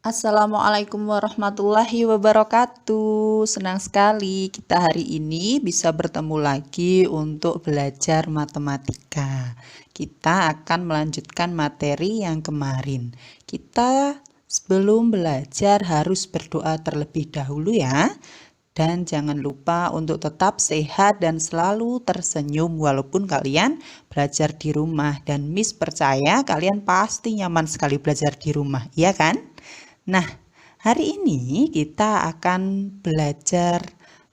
Assalamualaikum warahmatullahi wabarakatuh. Senang sekali kita hari ini bisa bertemu lagi untuk belajar matematika. Kita akan melanjutkan materi yang kemarin. Kita sebelum belajar harus berdoa terlebih dahulu ya. Dan jangan lupa untuk tetap sehat dan selalu tersenyum walaupun kalian belajar di rumah. Dan Miss percaya kalian pasti nyaman sekali belajar di rumah, iya kan? Nah, hari ini kita akan belajar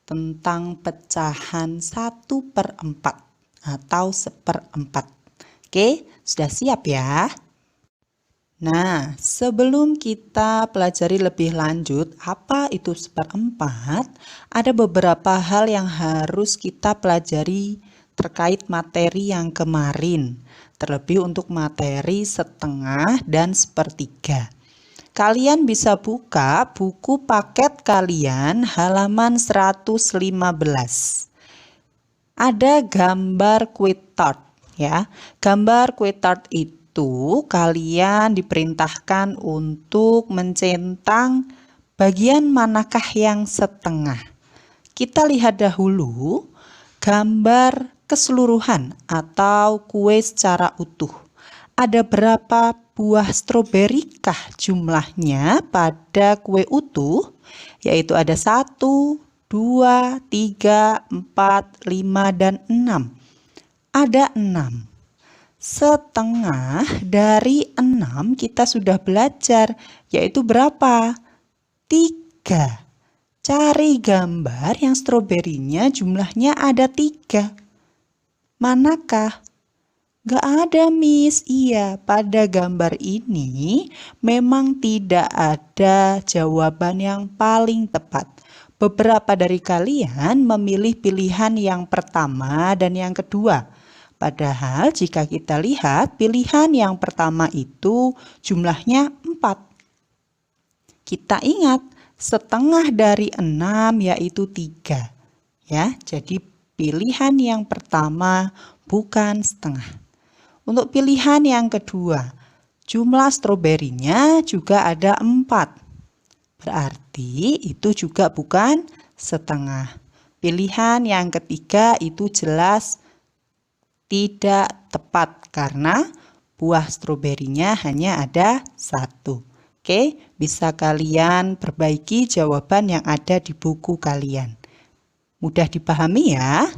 tentang pecahan 1/4 atau 1/4. Oke, sudah siap ya? Nah, sebelum kita pelajari lebih lanjut apa itu 1/4, ada beberapa hal yang harus kita pelajari terkait materi yang kemarin, terlebih untuk materi setengah dan sepertiga. Kalian bisa buka buku paket kalian halaman 115. Ada gambar kue tart ya. Gambar kue tart itu kalian diperintahkan untuk mencentang bagian manakah yang setengah. Kita lihat dahulu gambar keseluruhan atau kue secara utuh. Ada berapa buah stroberi kah jumlahnya pada kue utuh? Yaitu ada 1, 2, 3, 4, 5, dan 6. Ada 6. Setengah dari 6 kita sudah belajar, yaitu berapa? 3. Cari gambar yang stroberinya jumlahnya ada 3. Manakah? Gak ada, Miss. Iya, pada gambar ini memang tidak ada jawaban yang paling tepat. Beberapa dari kalian memilih pilihan yang pertama dan yang kedua. Padahal jika kita lihat pilihan yang pertama itu jumlahnya 4. Kita ingat setengah dari 6 yaitu 3. Ya, jadi pilihan yang pertama bukan setengah. Untuk pilihan yang kedua, jumlah stroberinya juga ada 4. Berarti itu juga bukan setengah. Pilihan yang ketiga itu jelas tidak tepat karena buah stroberinya hanya ada 1. Oke, bisa kalian perbaiki jawaban yang ada di buku kalian. Mudah dipahami ya?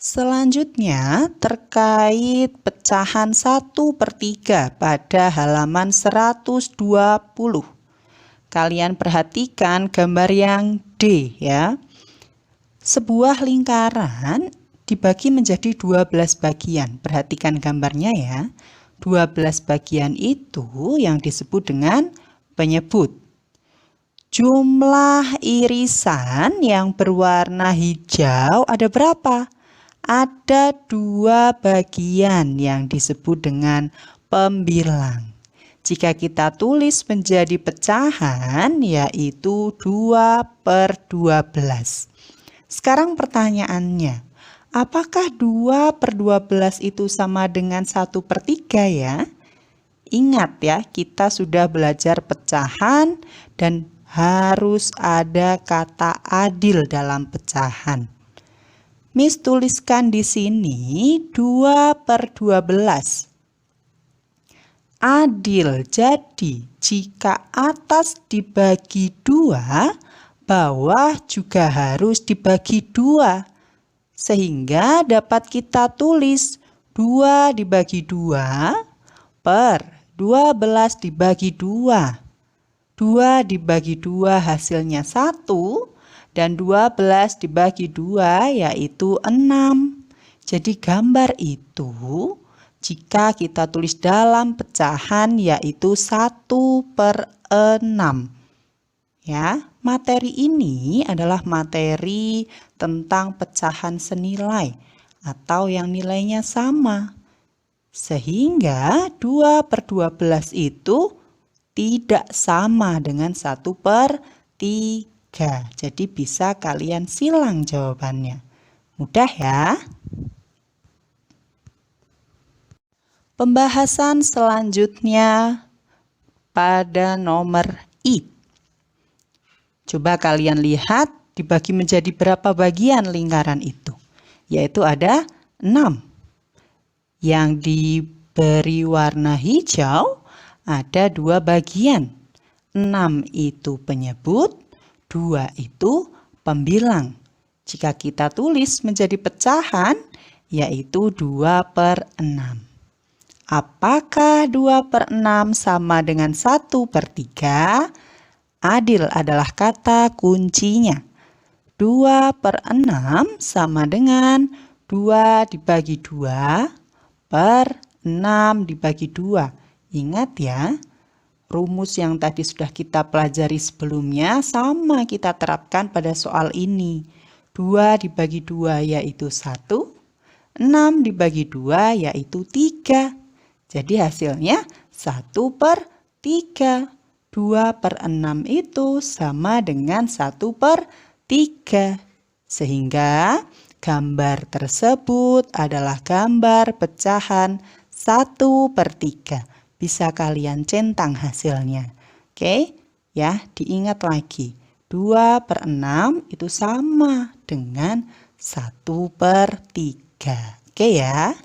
Selanjutnya terkait pecahan 1/3 pada halaman 120. Kalian perhatikan gambar yang D ya. Sebuah lingkaran dibagi menjadi 12 bagian. Perhatikan gambarnya ya. 12 bagian itu yang disebut dengan penyebut. Jumlah irisan yang berwarna hijau ada berapa? Ada 2 bagian yang disebut dengan pembilang. Jika kita tulis menjadi pecahan yaitu 2/12. Sekarang pertanyaannya, apakah 2/12 itu sama dengan 1/3 ya? Ingat ya, kita sudah belajar pecahan dan harus ada kata adil dalam pecahan. Miss tuliskan di sini 2/12. Adil, jadi jika atas dibagi 2, bawah juga harus dibagi 2. Sehingga dapat kita tulis 2 dibagi 2 per 12 dibagi 2. 2 dibagi 2 hasilnya 1. Dan 12 dibagi 2 yaitu 6. Jadi gambar itu jika kita tulis dalam pecahan yaitu 1/6. Ya, materi ini adalah materi tentang pecahan senilai atau yang nilainya sama. Sehingga 2/12 itu tidak sama dengan 1/3. Jadi bisa kalian silang jawabannya. Mudah ya? Pembahasan selanjutnya pada nomor I. Coba kalian lihat dibagi menjadi berapa bagian lingkaran itu. Yaitu ada 6. Yang diberi warna hijau ada 2 bagian. 6 itu penyebut, 2 itu pembilang. Jika kita tulis menjadi pecahan, yaitu 2/6. Apakah 2/6 sama dengan 1/3? Adil adalah kata kuncinya. 2/6 sama dengan 2 dibagi 2 per 6 dibagi 2. Ingat ya, rumus yang tadi sudah kita pelajari sebelumnya sama kita terapkan pada soal ini. 2 dibagi 2 yaitu 1, 6 dibagi 2 yaitu 3. Jadi hasilnya 1/3. 2/6 itu sama dengan 1/3. Sehingga gambar tersebut adalah gambar pecahan 1/3. Bisa kalian centang hasilnya. Oke, ya, diingat lagi. 2/6 itu sama dengan 1/3. Oke ya.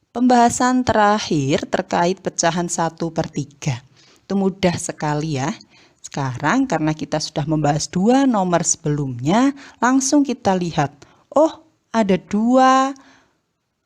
Pembahasan terakhir terkait pecahan 1/3. Itu mudah sekali ya. Sekarang karena kita sudah membahas 2 nomor sebelumnya, langsung kita lihat. Oh, ada 2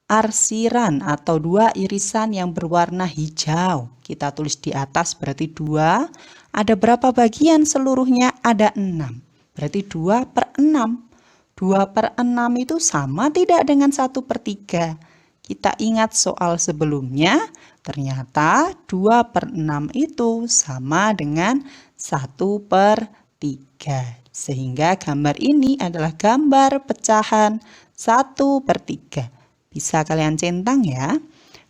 arsiran atau 2 irisan yang berwarna hijau. Kita tulis di atas berarti 2. Ada berapa bagian seluruhnya? Ada 6. Berarti 2/6. 2/6 itu sama tidak dengan 1/3? Kita ingat soal sebelumnya, ternyata 2/6 itu sama dengan 1/3. Sehingga gambar ini adalah gambar pecahan 1/3. Bisa kalian centang ya.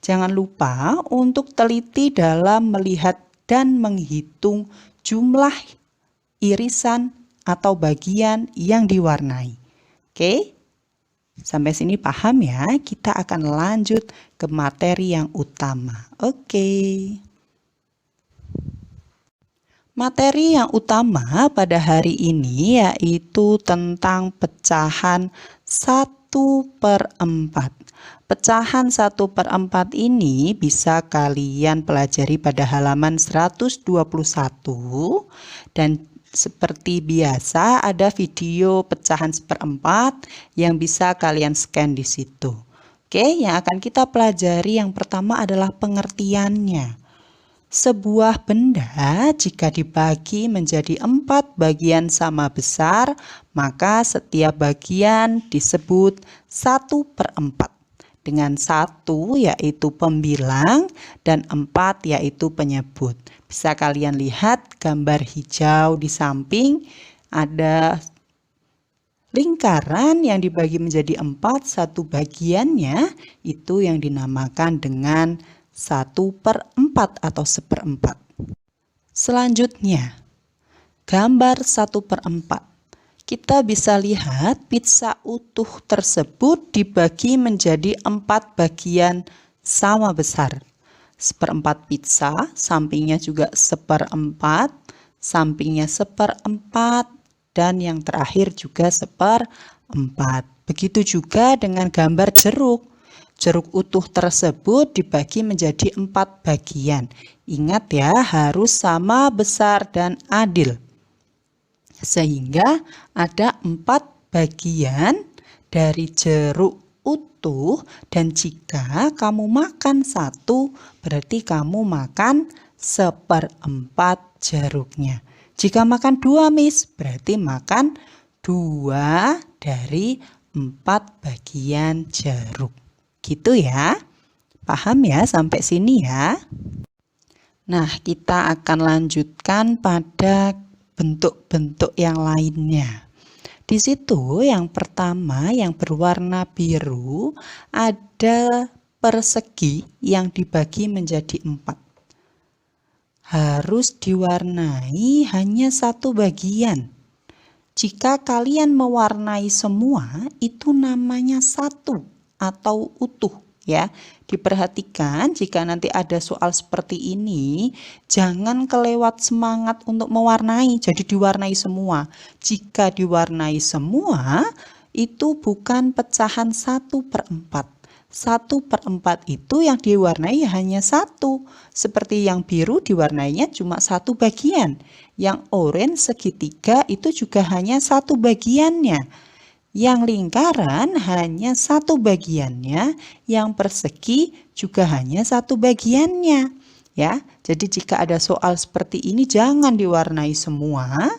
Jangan lupa untuk teliti dalam melihat dan menghitung jumlah irisan atau bagian yang diwarnai. Oke? Sampai sini paham ya? Kita akan lanjut ke materi yang utama. Oke. Materi yang utama pada hari ini yaitu tentang pecahan 1/4. Pecahan 1/4 ini bisa kalian pelajari pada halaman 121 dan seperti biasa ada video pecahan 1/4 yang bisa kalian scan di situ. Oke, yang akan kita pelajari yang pertama adalah pengertiannya. Sebuah benda jika dibagi menjadi 4 bagian sama besar, maka setiap bagian disebut 1/4. Dengan 1 yaitu pembilang dan 4 yaitu penyebut. Bisa kalian lihat gambar hijau di samping, ada lingkaran yang dibagi menjadi 4, satu bagiannya itu yang dinamakan dengan 1/4 atau 1/4. Selanjutnya, gambar 1/4. Kita bisa lihat pizza utuh tersebut dibagi menjadi 4 bagian sama besar. 1/4 pizza, sampingnya juga 1/4, sampingnya 1/4, dan yang terakhir juga 1/4. Begitu juga dengan gambar jeruk. Jeruk utuh tersebut dibagi menjadi 4 bagian. Ingat ya, harus sama besar dan adil. Sehingga ada 4 bagian dari jeruk utuh, dan jika kamu makan 1, berarti kamu makan 1/4 jeruknya. Jika makan 2, Miss, berarti makan 2 dari 4 bagian jeruk. Gitu ya. Paham ya sampai sini ya? Nah, kita akan lanjutkan pada bentuk-bentuk yang lainnya. Di situ yang pertama yang berwarna biru ada persegi yang dibagi menjadi 4. Harus diwarnai hanya 1 bagian. Jika kalian mewarnai semua, itu namanya satu atau utuh ya. Diperhatikan jika nanti ada soal seperti ini, jangan kelewat semangat untuk mewarnai, jadi diwarnai semua. Jika diwarnai semua, itu bukan pecahan 1/4. 1/4 itu yang diwarnai hanya satu. Seperti yang biru diwarnainya cuma satu bagian. Yang oranye segitiga itu juga hanya satu bagiannya. Yang lingkaran hanya satu bagiannya. Yang persegi juga hanya satu bagiannya. Ya, jadi jika ada soal seperti ini jangan diwarnai semua,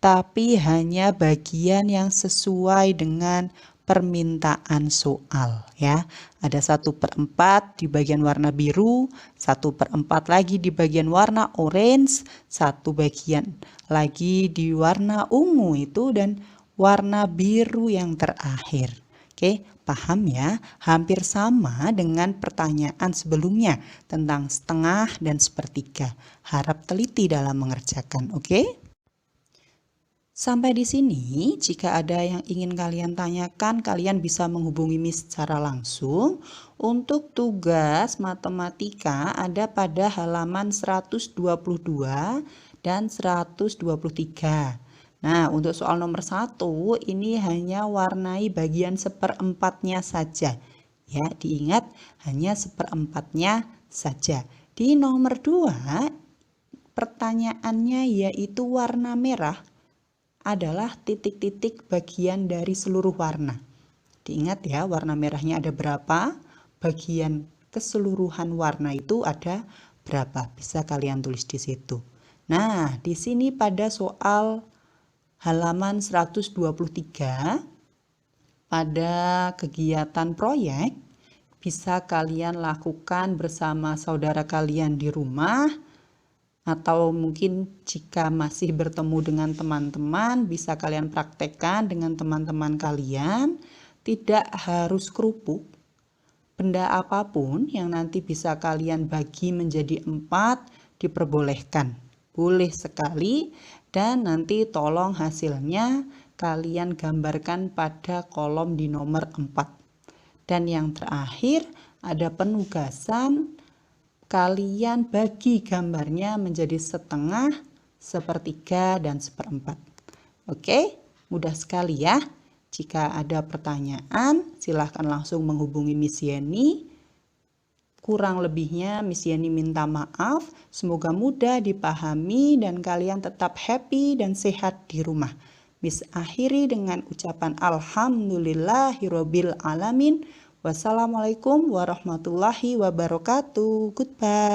tapi hanya bagian yang sesuai dengan permintaan soal ya. Ada 1/4 di bagian warna biru, 1/4 lagi di bagian warna orange, satu bagian lagi di warna ungu itu dan warna biru yang terakhir. Oke, paham ya? Hampir sama dengan pertanyaan sebelumnya tentang setengah dan sepertiga. Harap teliti dalam mengerjakan, oke? Sampai di sini, jika ada yang ingin kalian tanyakan, kalian bisa menghubungi Miss secara langsung. Untuk tugas matematika ada pada halaman 122 dan 123. Nah, untuk soal nomor 1, ini hanya warnai bagian 1/4-nya saja. Ya, diingat hanya 1/4-nya saja. Di nomor 2, pertanyaannya yaitu warna merah adalah titik-titik bagian dari seluruh warna. Diingat ya, warna merahnya ada berapa, bagian keseluruhan warna itu ada berapa. Bisa kalian tulis di situ. Nah, di sini pada soal halaman 123 pada kegiatan proyek bisa kalian lakukan bersama saudara kalian di rumah. Atau mungkin jika masih bertemu dengan teman-teman, bisa kalian praktekkan dengan teman-teman kalian. Tidak harus kerupuk. Benda apapun yang nanti bisa kalian bagi menjadi 4 diperbolehkan. Boleh sekali, dan nanti tolong hasilnya kalian gambarkan pada kolom di nomor 4. Dan yang terakhir ada penugasan. Kalian bagi gambarnya menjadi setengah, sepertiga, dan 1/4. Oke, mudah sekali ya. Jika ada pertanyaan, silahkan langsung menghubungi Miss Yeni. Kurang lebihnya Miss Yeni minta maaf. Semoga mudah dipahami dan kalian tetap happy dan sehat di rumah. Miss akhiri dengan ucapan alhamdulillahirobbil alamin. Wassalamualaikum warahmatullahi wabarakatuh. Goodbye.